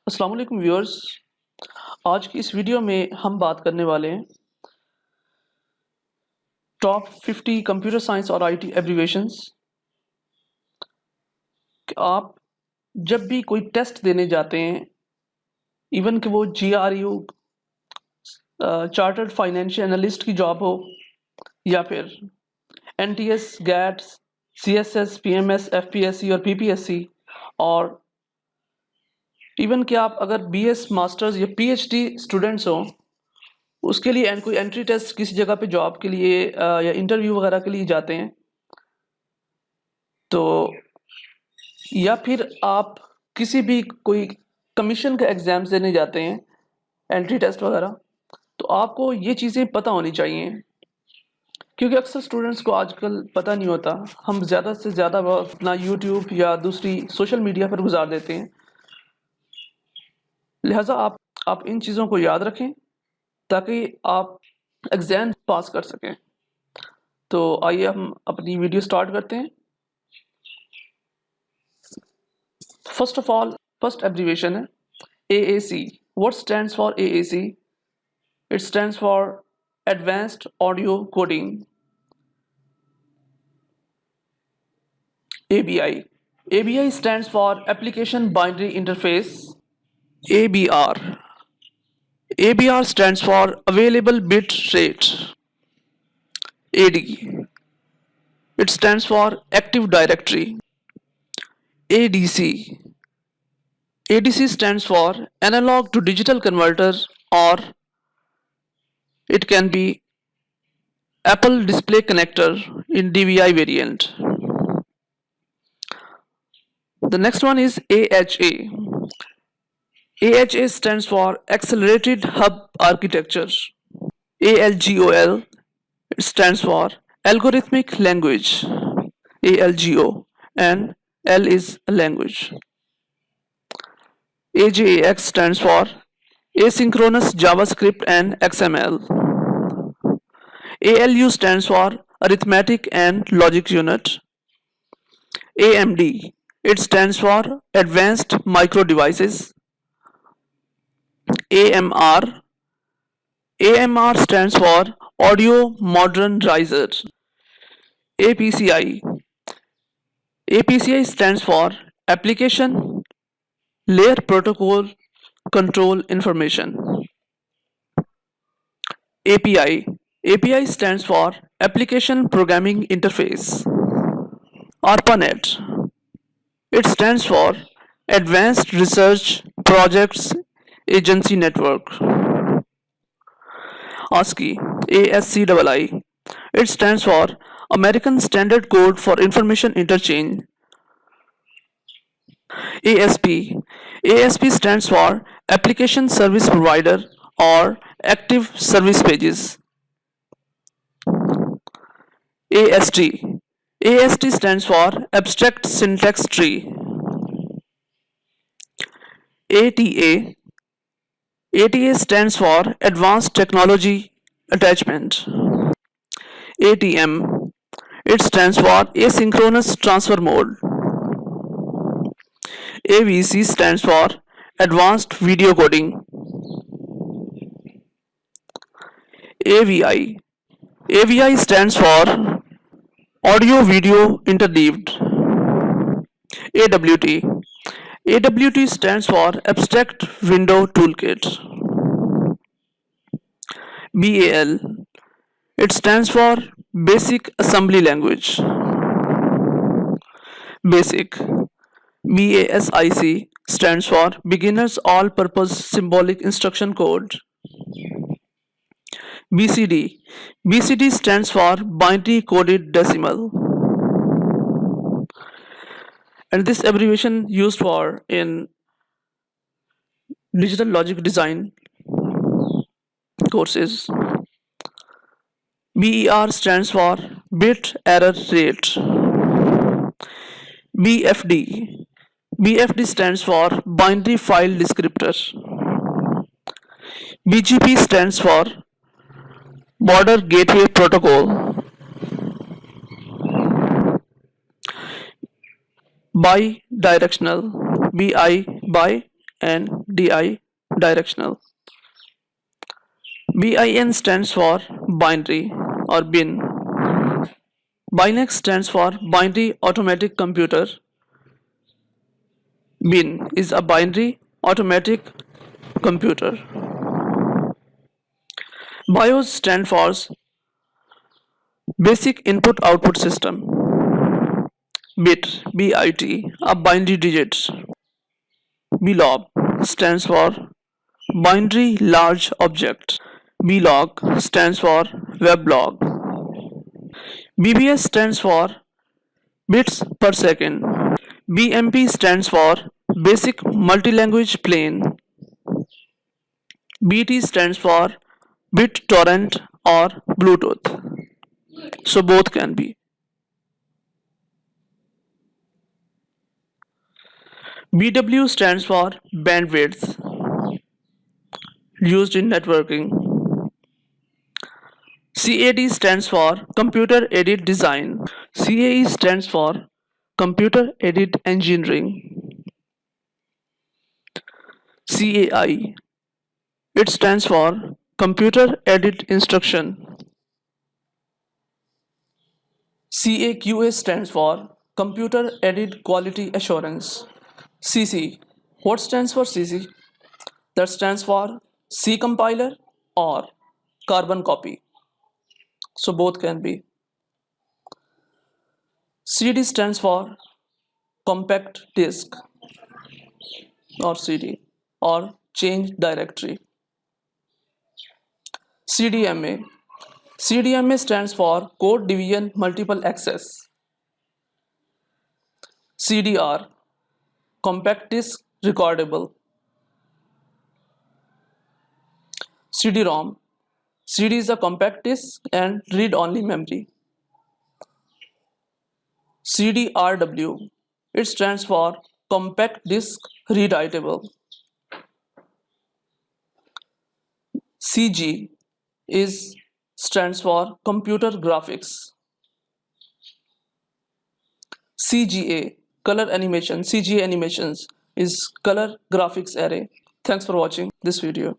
السلام علیکم ویورز، آج کی اس ویڈیو میں ہم بات کرنے والے ہیں ٹاپ 50 کمپیوٹر سائنس اور آئی ٹی ایبریویشنز کہ آپ جب بھی کوئی ٹیسٹ دینے جاتے ہیں، ایون کہ وہ G R U chartered financial analyst کی جاب ہو یا پھر N T S GAT C S S P M S F P S C اور پی پی ایس سی، اور ایون کہ آپ اگر بی ایس ماسٹرز یا پی ایچ ڈی اسٹوڈنٹس ہوں، اس کے لیے کوئی انٹری ٹیسٹ کسی جگہ پہ جاب کے لیے یا انٹرویو وغیرہ کے لیے جاتے ہیں، تو یا پھر آپ کسی بھی کوئی کمیشن کا ایگزام دینے جاتے ہیں، انٹری ٹیسٹ وغیرہ، تو آپ کو یہ چیزیں پتہ ہونی چاہیے، کیونکہ اکثر اسٹوڈنٹس کو آج کل پتہ نہیں ہوتا۔ ہم زیادہ سے زیادہ وقت اپنا یوٹیوب یا دوسری سوشل میڈیا پر گزار دیتے ہیں، لہٰذا آپ ان چیزوں کو یاد رکھیں تاکہ آپ ایگزام پاس کر سکیں۔ تو آئیے ہم اپنی ویڈیو سٹارٹ کرتے ہیں۔ First of all, first abbreviation ہے AAC۔ What stands for AAC? It stands for Advanced Audio Coding. ABI. ABI stands for Application Binary Interface. ABR. ABR stands for Available Bit Rate. AD. It stands for Active Directory. ADC. ADC stands for Analog to Digital Converter, or it can be Apple Display Connector in DVI variant. The next one is AHA. AHA stands for Accelerated Hub Architecture. ALGOL, it stands for Algorithmic Language. ALGO, and L is a language. AJAX stands for Asynchronous JavaScript and XML. ALU stands for Arithmetic and Logic Unit. AMD, it stands for Advanced Micro Devices. AMR stands for Audio Modernizer. APCI stands for Application Layer Protocol Control Information. API stands for Application Programming Interface. ARPANET, it stands for Advanced Research Projects Agency Network. ASCII, ASCII, it stands for American Standard Code for Information Interchange. ASP stands for Application Service Provider or Active Service Pages. AST stands for Abstract Syntax Tree. ATA stands for Advanced Technology Attachment. ATM, it stands for Asynchronous Transfer Mode. AVC stands for Advanced Video Coding. AVI stands for Audio Video Interleaved. AWT stands for Abstract Window Toolkit. BAL, it stands for Basic Assembly Language. BASIC stands for Beginner's All-Purpose Symbolic Instruction Code. BCD stands for Binary Coded Decimal. And this abbreviation used for in digital logic design courses. BER stands for Bit Error Rate. BFD stands for Binary File Descriptor. BGP stands for Border Gateway Protocol. Bidirectional, BI and DI directional. BIN stands for binary or bin. BINAX stands for binary automatic computer. BIN is a binary automatic computer. BIOS stands for basic input output system. BIT, a binary digit. BLOB stands for binary large object. BLOG stands for weblog. BBS stands for bits per second. BMP stands for basic multilanguage plane. BT stands for BitTorrent or Bluetooth. So both can be. BW stands for bandwidth used in networking. CAD stands for computer aided design. CAE stands for computer aided engineering. CAI, it stands for computer aided instruction. CAQA stands for computer aided quality assurance. CC, what stands for CC? That stands for C compiler or carbon copy. So both can be. CD stands for compact disk or CD or change directory. CDMA. CDMA stands for code division multiple access. CDR, compact disk recordable. CD-ROM. CD is a compact disk and read-only memory. CDRW, it stands for compact disk read-writable. CG stands for computer graphics. CGA, color animation. CGA animations is color graphics array. Thanks for watching this video.